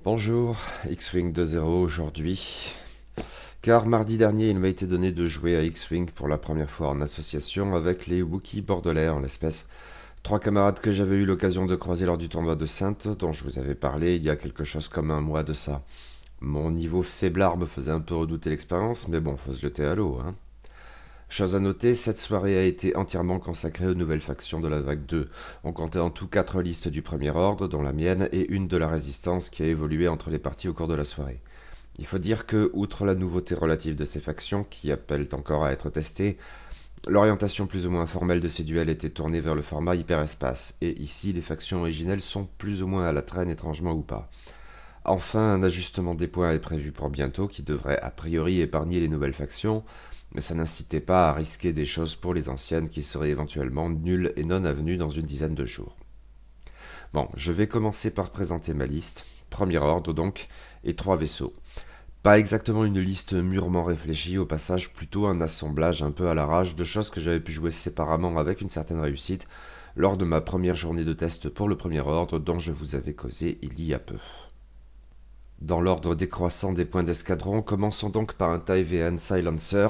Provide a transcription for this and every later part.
Bonjour, X-Wing 2.0 aujourd'hui. Car mardi dernier, il m'a été donné de jouer à X-Wing pour la première fois en association avec les Wookiees bordelais en l'espèce. Trois camarades que j'avais eu l'occasion de croiser lors du tournoi de Sainte, dont je vous avais parlé il y a quelque chose comme un mois de ça. Mon niveau faiblard me faisait un peu redouter l'expérience, mais bon, faut se jeter à l'eau, hein. Chose à noter, cette soirée a été entièrement consacrée aux nouvelles factions de la vague 2. On comptait en tout 4 listes du premier ordre, dont la mienne, et une de la résistance qui a évolué entre les parties au cours de la soirée. Il faut dire que, outre la nouveauté relative de ces factions, qui appellent encore à être testées, l'orientation plus ou moins formelle de ces duels était tournée vers le format hyperespace, et ici les factions originelles sont plus ou moins à la traîne étrangement ou pas. Enfin, un ajustement des points est prévu pour bientôt qui devrait a priori épargner les nouvelles factions, mais ça n'incitait pas à risquer des choses pour les anciennes qui seraient éventuellement nulles et non avenues dans une dizaine de jours. Bon, je vais commencer par présenter ma liste, premier ordre donc, et 3 vaisseaux. Pas exactement une liste mûrement réfléchie, au passage plutôt un assemblage un peu à l'arrache de choses que j'avais pu jouer séparément avec une certaine réussite lors de ma première journée de test pour le premier ordre dont je vous avais causé il y a peu. Dans l'ordre décroissant des points d'escadron, commençons donc par un TIE VN Silencer,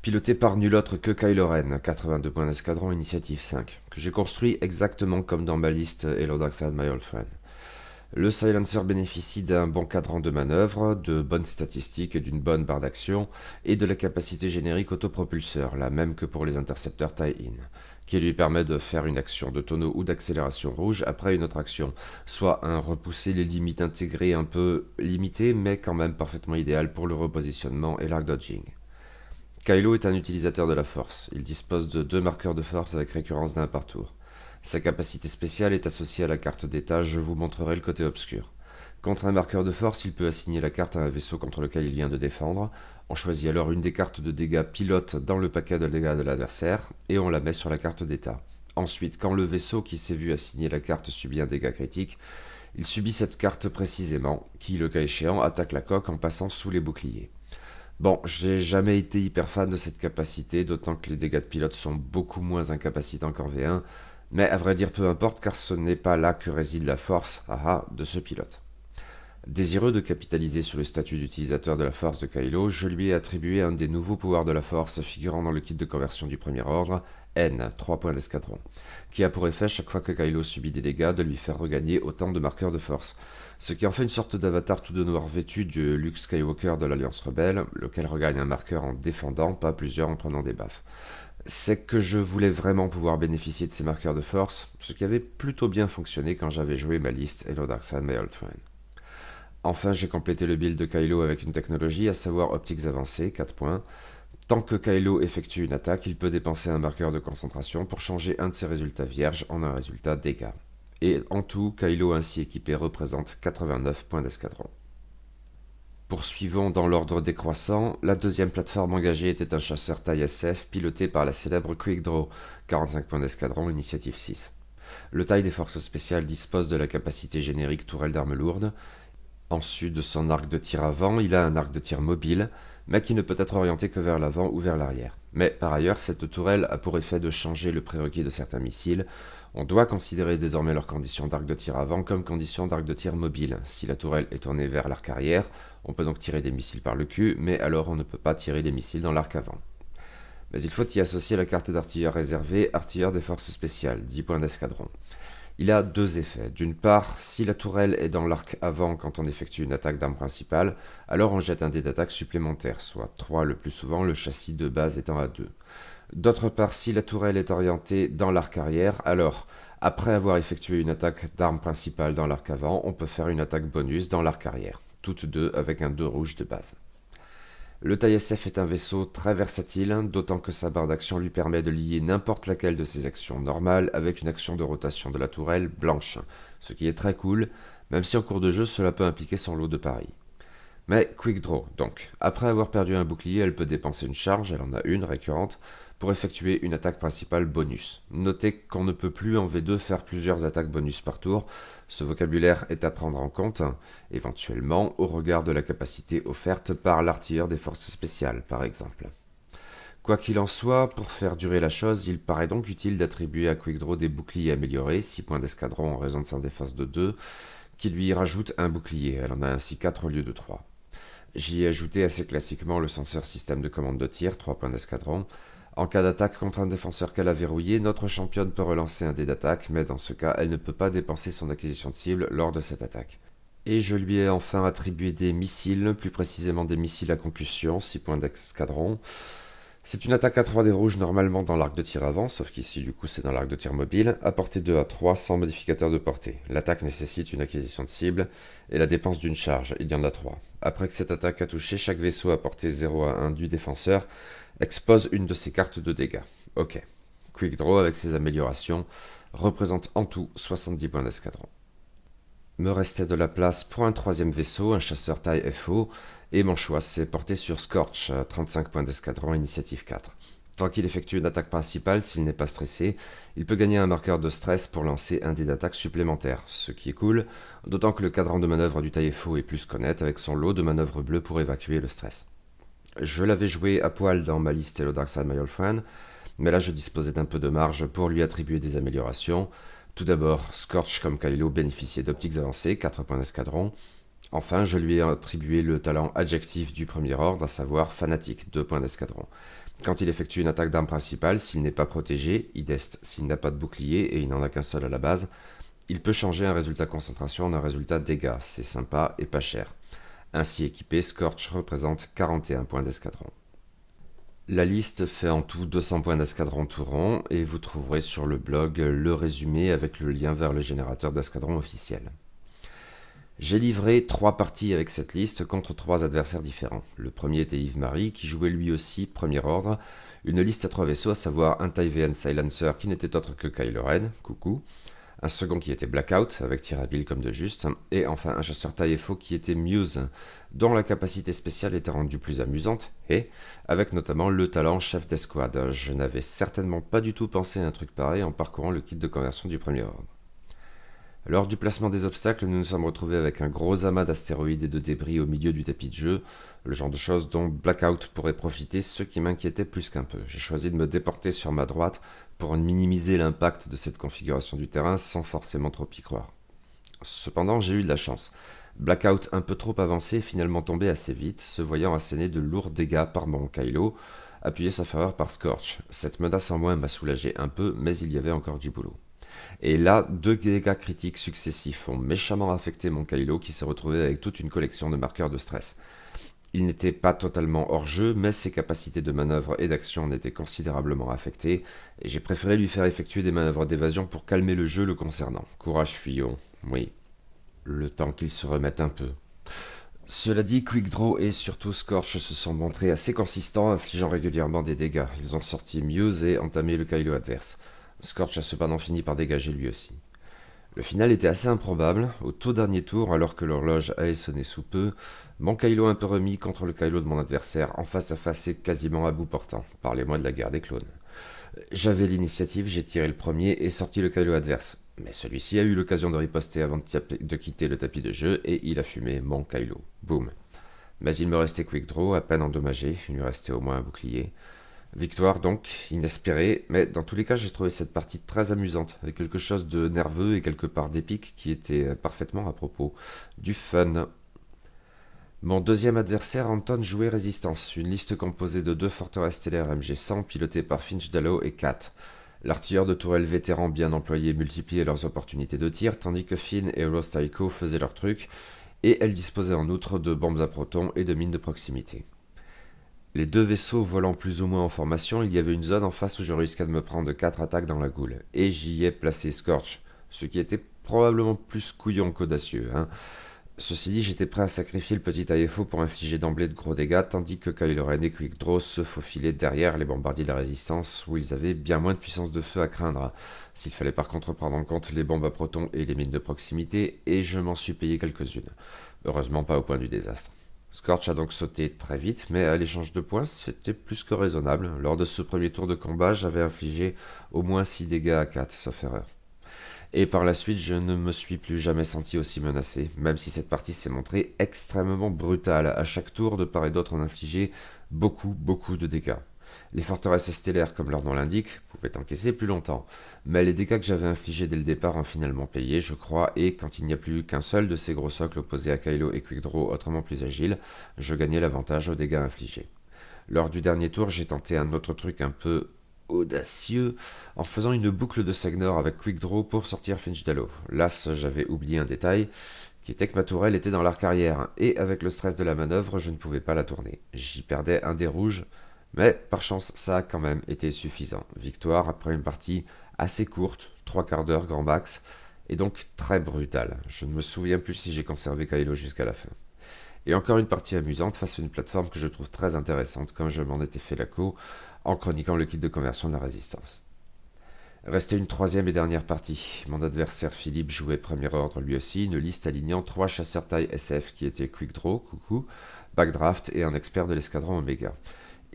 piloté par nul autre que Kylo Ren, 82 points d'escadron, initiative 5, que j'ai construit exactement comme dans ma liste Hello Dark Side My Old Friend. Le Silencer bénéficie d'un bon cadran de manœuvre, de bonnes statistiques et d'une bonne barre d'action, et de la capacité générique autopropulseur, la même que pour les intercepteurs tie-in, qui lui permet de faire une action de tonneau ou d'accélération rouge après une autre action, soit un repousser les limites intégrées un peu limité, mais quand même parfaitement idéal pour le repositionnement et l'arc dodging. Kylo est un utilisateur de la force, il dispose de 2 marqueurs de force avec récurrence d'un par tour. Sa capacité spéciale est associée à la carte d'état, je vous montrerai le côté obscur. Contre un marqueur de force, il peut assigner la carte à un vaisseau contre lequel il vient de défendre. On choisit alors une des cartes de dégâts pilote dans le paquet de dégâts de l'adversaire, et on la met sur la carte d'état. Ensuite, quand le vaisseau qui s'est vu assigner la carte subit un dégât critique, il subit cette carte précisément, qui, le cas échéant, attaque la coque en passant sous les boucliers. Bon, j'ai jamais été hyper fan de cette capacité, d'autant que les dégâts de pilote sont beaucoup moins incapacitants qu'en V1, mais à vrai dire peu importe car ce n'est pas là que réside la force, de ce pilote. Désireux de capitaliser sur le statut d'utilisateur de la force de Kylo, je lui ai attribué un des nouveaux pouvoirs de la force figurant dans le kit de conversion du premier ordre, N, 3 points d'escadron, qui a pour effet chaque fois que Kylo subit des dégâts de lui faire regagner autant de marqueurs de force, ce qui en fait une sorte d'avatar tout de noir vêtu du Luke Skywalker de l'Alliance Rebelle, lequel regagne un marqueur en défendant, pas plusieurs en prenant des baffes. C'est que je voulais vraiment pouvoir bénéficier de ces marqueurs de force, ce qui avait plutôt bien fonctionné quand j'avais joué ma liste Hello Dark Side My Old Friend. Enfin, j'ai complété le build de Kylo avec une technologie, à savoir optiques avancées, 4 points. Tant que Kylo effectue une attaque, il peut dépenser un marqueur de concentration pour changer un de ses résultats vierges en un résultat dégâts. Et en tout, Kylo ainsi équipé représente 89 points d'escadron. Poursuivons dans l'ordre décroissant, la deuxième plateforme engagée était un chasseur taille SF piloté par la célèbre Quick Draw, 45 points d'escadron, initiative 6. Le taille des forces spéciales dispose de la capacité générique tourelle d'armes lourdes. En sus de son arc de tir avant, il a un arc de tir mobile, mais qui ne peut être orienté que vers l'avant ou vers l'arrière. Mais par ailleurs, cette tourelle a pour effet de changer le prérequis de certains missiles. On doit considérer désormais leur condition d'arc de tir avant comme condition d'arc de tir mobile. Si la tourelle est tournée vers l'arc arrière, on peut donc tirer des missiles par le cul, mais alors on ne peut pas tirer des missiles dans l'arc avant. Mais il faut y associer la carte d'artilleur réservé, artilleur des forces spéciales, 10 points d'escadron. Il a 2 effets. D'une part, si la tourelle est dans l'arc avant quand on effectue une attaque d'arme principale, alors on jette un dé d'attaque supplémentaire, soit 3 le plus souvent, le châssis de base étant à 2. D'autre part, si la tourelle est orientée dans l'arc arrière, alors, après avoir effectué une attaque d'arme principale dans l'arc avant, on peut faire une attaque bonus dans l'arc arrière, toutes deux avec un 2 rouge de base. Le TIE SF est un vaisseau très versatile, d'autant que sa barre d'action lui permet de lier n'importe laquelle de ses actions normales avec une action de rotation de la tourelle blanche, ce qui est très cool, même si en cours de jeu cela peut impliquer son lot de paris. Mais Quick Draw, donc. Après avoir perdu un bouclier, elle peut dépenser une charge, elle en a une récurrente, pour effectuer une attaque principale bonus. Notez qu'on ne peut plus en V2 faire plusieurs attaques bonus par tour. Ce vocabulaire est à prendre en compte, éventuellement, au regard de la capacité offerte par l'artilleur des forces spéciales, par exemple. Quoi qu'il en soit, pour faire durer la chose, il paraît donc utile d'attribuer à Quick Draw des boucliers améliorés, 6 points d'escadron en raison de sa défense de 2, qui lui rajoute un bouclier. Elle en a ainsi 4 au lieu de 3. J'y ai ajouté assez classiquement le senseur système de commande de tir, 3 points d'escadron. En cas d'attaque contre un défenseur qu'elle a verrouillé, notre championne peut relancer un dé d'attaque, mais dans ce cas, elle ne peut pas dépenser son acquisition de cible lors de cette attaque. Et je lui ai enfin attribué des missiles, plus précisément des missiles à concussion, 6 points d'escadron. C'est une attaque à 3 dés rouges normalement dans l'arc de tir avant, sauf qu'ici du coup c'est dans l'arc de tir mobile, à portée 2 à 3 sans modificateur de portée. L'attaque nécessite une acquisition de cible et la dépense d'une charge, il y en a 3. Après que cette attaque a touché, chaque vaisseau à portée 0 à 1 du défenseur expose une de ses cartes de dégâts. Ok. Quick Draw avec ses améliorations représente en tout 70 points d'escadron. Me restait de la place pour un troisième vaisseau, un chasseur taille FO, et mon choix s'est porté sur Scorch, 35 points d'escadron, initiative 4. Tant qu'il effectue une attaque principale, s'il n'est pas stressé, il peut gagner un marqueur de stress pour lancer un dé d'attaque supplémentaire, ce qui est cool, d'autant que le cadran de manœuvre du taille FO est plus qu'honnête avec son lot de manœuvres bleues pour évacuer le stress. Je l'avais joué à poil dans ma liste Hello Dark Side My Old Friend, mais là je disposais d'un peu de marge pour lui attribuer des améliorations. Tout d'abord, Scorch comme Kylo bénéficiait d'optiques avancées, 4 points d'escadron. Enfin, je lui ai attribué le talent adjectif du premier ordre, à savoir fanatique, 2 points d'escadron. Quand il effectue une attaque d'arme principale, s'il n'est pas protégé, idest, s'il n'a pas de bouclier et il n'en a qu'un seul à la base, il peut changer un résultat concentration en un résultat dégâts, c'est sympa et pas cher. Ainsi équipé, Scorch représente 41 points d'escadron. La liste fait en tout 200 points d'escadron tout rond et vous trouverez sur le blog le résumé avec le lien vers le générateur d'escadron officiel. J'ai livré 3 parties avec cette liste contre 3 adversaires différents. Le premier était Yves-Marie qui jouait lui aussi premier ordre, une liste à 3 vaisseaux à savoir un TIE VN Silencer qui n'était autre que Kylo Ren, coucou, un second qui était Blackout, avec tir habile comme de juste, et enfin un chasseur taille FO qui était Muse, dont la capacité spéciale était rendue plus amusante, et avec notamment le talent chef d'escouade. Je n'avais certainement pas du tout pensé à un truc pareil en parcourant le kit de conversion du premier ordre. Lors du placement des obstacles, nous nous sommes retrouvés avec un gros amas d'astéroïdes et de débris au milieu du tapis de jeu, le genre de choses dont Blackout pourrait profiter, ce qui m'inquiétait plus qu'un peu. J'ai choisi de me déporter sur ma droite pour minimiser l'impact de cette configuration du terrain sans forcément trop y croire. Cependant, j'ai eu de la chance. Blackout un peu trop avancé est finalement tombé assez vite, se voyant asséner de lourds dégâts par mon Kylo, appuyé sa ferreur par Scorch. Cette menace en moins m'a soulagé un peu, mais il y avait encore du boulot. Et là, 2 dégâts critiques successifs ont méchamment affecté mon Kylo qui s'est retrouvé avec toute une collection de marqueurs de stress. Il n'était pas totalement hors jeu, mais ses capacités de manœuvre et d'action en étaient considérablement affectées, et j'ai préféré lui faire effectuer des manœuvres d'évasion pour calmer le jeu le concernant. Courage fuyons, oui. Le temps qu'il se remette un peu. Cela dit, Quick Draw et surtout Scorch se sont montrés assez consistants, infligeant régulièrement des dégâts. Ils ont sorti Muse et entamé le Kylo adverse. Scorch a cependant fini par dégager lui aussi. Le final était assez improbable. Au tout dernier tour, alors que l'horloge allait sonner sous peu, mon Kylo un peu remis contre le Kylo de mon adversaire, en face à face et quasiment à bout portant. Parlez-moi de la guerre des clones. J'avais l'initiative, j'ai tiré le premier et sorti le Kylo adverse. Mais celui-ci a eu l'occasion de riposter avant de quitter le tapis de jeu et il a fumé mon Kylo. Boum. Mais il me restait Quick Draw, à peine endommagé, il lui restait au moins un bouclier. Victoire donc, inespérée, mais dans tous les cas j'ai trouvé cette partie très amusante, avec quelque chose de nerveux et quelque part d'épique qui était parfaitement à propos. Du fun. Mon deuxième adversaire, Anton, jouait Résistance, une liste composée de 2 forteresses stellaires MG100 pilotées par Finch Dallow et Kat. L'artilleur de tourelle vétéran bien employé multipliait leurs opportunités de tir, tandis que Finn et Ross Tycho faisaient leur truc, et elle disposait en outre de bombes à protons et de mines de proximité. Les 2 vaisseaux volant plus ou moins en formation, il y avait une zone en face où je risquais de me prendre 4 attaques dans la goule, et j'y ai placé Scorch, ce qui était probablement plus couillon qu'audacieux. Ceci dit, j'étais prêt à sacrifier le petit AFO pour infliger d'emblée de gros dégâts, tandis que Kylo Ren et Quick Draw se faufilaient derrière les bombardiers de la résistance, où ils avaient bien moins de puissance de feu à craindre. S'il fallait par contre prendre en compte les bombes à protons et les mines de proximité, et je m'en suis payé quelques-unes. Heureusement pas au point du désastre. Scorch a donc sauté très vite, mais à l'échange de points, c'était plus que raisonnable. Lors de ce premier tour de combat, j'avais infligé au moins 6 dégâts à 4, sauf erreur. Et par la suite, je ne me suis plus jamais senti aussi menacé, même si cette partie s'est montrée extrêmement brutale. À chaque tour, de part et d'autre, on infligeait beaucoup de dégâts. Les forteresses stellaires, comme leur nom l'indique, pouvaient encaisser plus longtemps, mais les dégâts que j'avais infligés dès le départ ont finalement payé, je crois, et quand il n'y a plus qu'un seul de ces gros socles opposés à Kylo et Quickdraw autrement plus agiles, je gagnais l'avantage aux dégâts infligés. Lors du dernier tour, j'ai tenté un autre truc un peu audacieux en faisant une boucle de Segnor avec Quickdraw pour sortir Finch-Dallow. Là, j'avais oublié un détail, qui était que ma tourelle était dans l'arc arrière, et avec le stress de la manœuvre, je ne pouvais pas la tourner. J'y perdais un dé rouge, mais par chance, ça a quand même été suffisant. Victoire après une partie assez courte, 3/4 d'heure grand max, et donc très brutale. Je ne me souviens plus si j'ai conservé Kylo jusqu'à la fin. Et encore une partie amusante face à une plateforme que je trouve très intéressante, comme je m'en étais fait la co en chroniquant le kit de conversion de la résistance. Restait une troisième et dernière partie. Mon adversaire Philippe jouait premier ordre lui aussi, une liste alignant 3 chasseurs taille SF qui étaient Quick Draw, coucou, Backdraft et un expert de l'escadron Omega.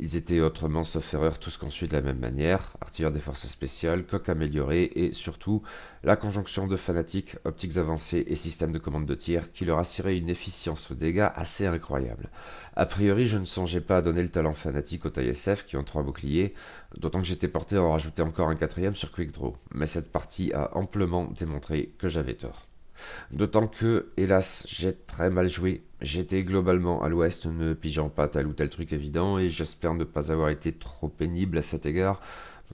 Ils étaient autrement, sauf erreur, tous conçus de la même manière, artilleurs des forces spéciales, coque améliorée et surtout la conjonction de fanatiques, optiques avancées et systèmes de commande de tir qui leur assuraient une efficience aux dégâts assez incroyable. A priori, je ne songeais pas à donner le talent fanatique aux tailles SF qui ont 3 boucliers, d'autant que j'étais porté à en rajouter encore un quatrième sur Quick Draw, mais cette partie a amplement démontré que j'avais tort. D'autant que, hélas, j'ai très mal joué. J'étais globalement à l'ouest, ne pigeant pas tel ou tel truc évident, et j'espère ne pas avoir été trop pénible à cet égard.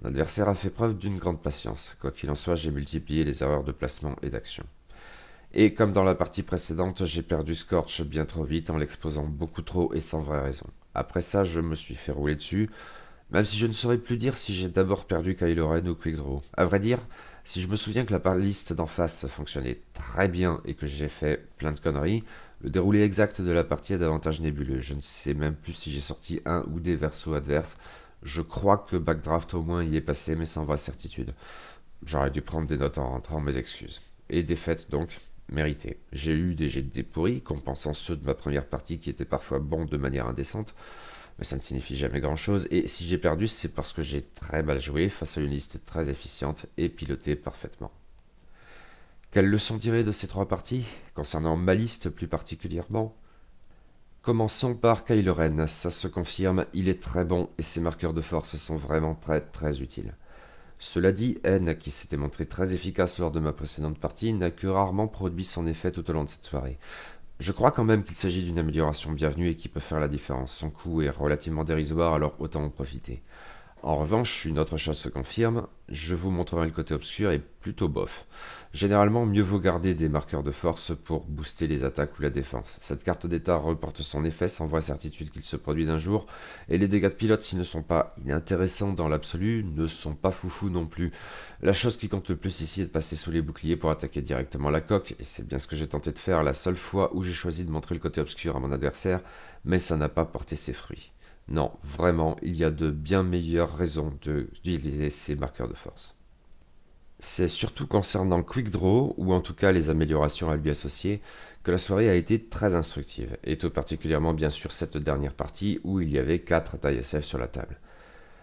Mon adversaire a fait preuve d'une grande patience. Quoi qu'il en soit, j'ai multiplié les erreurs de placement et d'action. Et comme dans la partie précédente, j'ai perdu Scorch bien trop vite en l'exposant beaucoup trop et sans vraie raison. Après ça, je me suis fait rouler dessus, même si je ne saurais plus dire si j'ai d'abord perdu Kylo Ren ou Quick Draw. À vrai dire, si je me souviens que la liste d'en face fonctionnait très bien et que j'ai fait plein de conneries, le déroulé exact de la partie est davantage nébuleux. Je ne sais même plus si j'ai sorti un ou des versos adverses. Je crois que Backdraft au moins y est passé, mais sans vraie certitude. J'aurais dû prendre des notes en rentrant, mes excuses. Et défaite donc, méritée. J'ai eu des jets de dés pourris, compensant ceux de ma première partie qui étaient parfois bons de manière indécente, mais ça ne signifie jamais grand-chose, et si j'ai perdu, c'est parce que j'ai très mal joué face à une liste très efficiente et pilotée parfaitement. Quelle leçon tirer de ces 3 parties, concernant ma liste plus particulièrement? Commençons par Kylo Ren, ça se confirme, il est très bon et ses marqueurs de force sont vraiment très très utiles. Cela dit, N, qui s'était montré très efficace lors de ma précédente partie, n'a que rarement produit son effet tout au long de cette soirée. Je crois quand même qu'il s'agit d'une amélioration bienvenue et qui peut faire la différence. Son coût est relativement dérisoire, alors autant en profiter. En revanche, une autre chose se confirme, je vous montrerai le côté obscur et plutôt bof. Généralement, mieux vaut garder des marqueurs de force pour booster les attaques ou la défense. Cette carte d'état reporte son effet sans vraie certitude qu'il se produise un jour, et les dégâts de pilote, s'ils ne sont pas inintéressants dans l'absolu, ne sont pas foufous non plus. La chose qui compte le plus ici est de passer sous les boucliers pour attaquer directement la coque, et c'est bien ce que j'ai tenté de faire la seule fois où j'ai choisi de montrer le côté obscur à mon adversaire, mais ça n'a pas porté ses fruits. Non, vraiment, il y a de bien meilleures raisons d'utiliser ces marqueurs de force. C'est surtout concernant Quick Draw, ou en tout cas les améliorations à lui associées, que la soirée a été très instructive, et tout particulièrement bien sûr cette dernière partie où il y avait 4 tailles SF sur la table.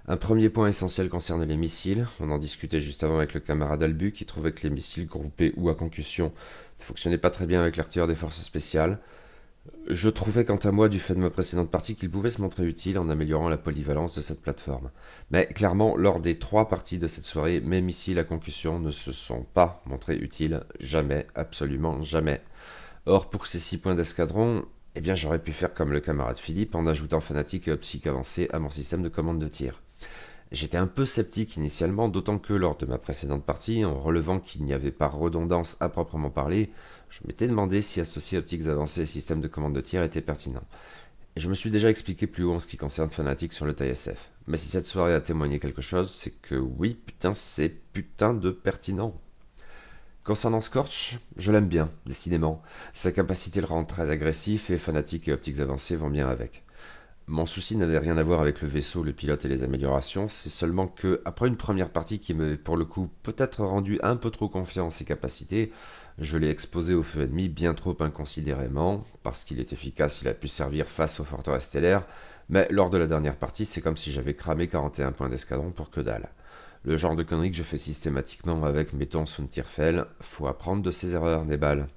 Un premier point essentiel concerne les missiles, on en discutait juste avant avec le camarade Albu qui trouvait que les missiles groupés ou à concussion ne fonctionnaient pas très bien avec l'artilleur des forces spéciales. Je trouvais quant à moi, du fait de ma précédente partie, qu'il pouvait se montrer utile en améliorant la polyvalence de cette plateforme. Mais clairement, lors des 3 parties de cette soirée, mes missiles à concussion ne se sont pas montrés utiles, jamais, absolument jamais. Or, pour ces 6 points d'escadron, eh bien j'aurais pu faire comme le camarade Philippe en ajoutant fanatique et optique avancée à mon système de commande de tir. J'étais un peu sceptique initialement, d'autant que lors de ma précédente partie, en relevant qu'il n'y avait pas redondance à proprement parler, je m'étais demandé si associer optiques avancées et système de commande de tir était pertinent. Et je me suis déjà expliqué plus haut en ce qui concerne Fnatic sur le taille SF. Mais si cette soirée a témoigné quelque chose, c'est que oui, putain, c'est putain de pertinent. Concernant Scorch, je l'aime bien, décidément. Sa capacité le rend très agressif et Fnatic et optiques avancées vont bien avec. Mon souci n'avait rien à voir avec le vaisseau, le pilote et les améliorations, c'est seulement que, après une première partie qui m'avait pour le coup peut-être rendu un peu trop confiant en ses capacités, je l'ai exposé au feu ennemi bien trop inconsidérément, parce qu'il est efficace, il a pu servir face aux forteresses stellaires, mais lors de la dernière partie, c'est comme si j'avais cramé 41 points d'escadron pour que dalle. Le genre de conneries que je fais systématiquement avec mettons Suntirfell, faut apprendre de ses erreurs, Nebal.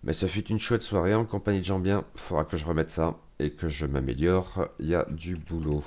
Mais ce fut une chouette soirée en compagnie de gens bien, faudra que je remette ça et que je m'améliore, il y a du boulot.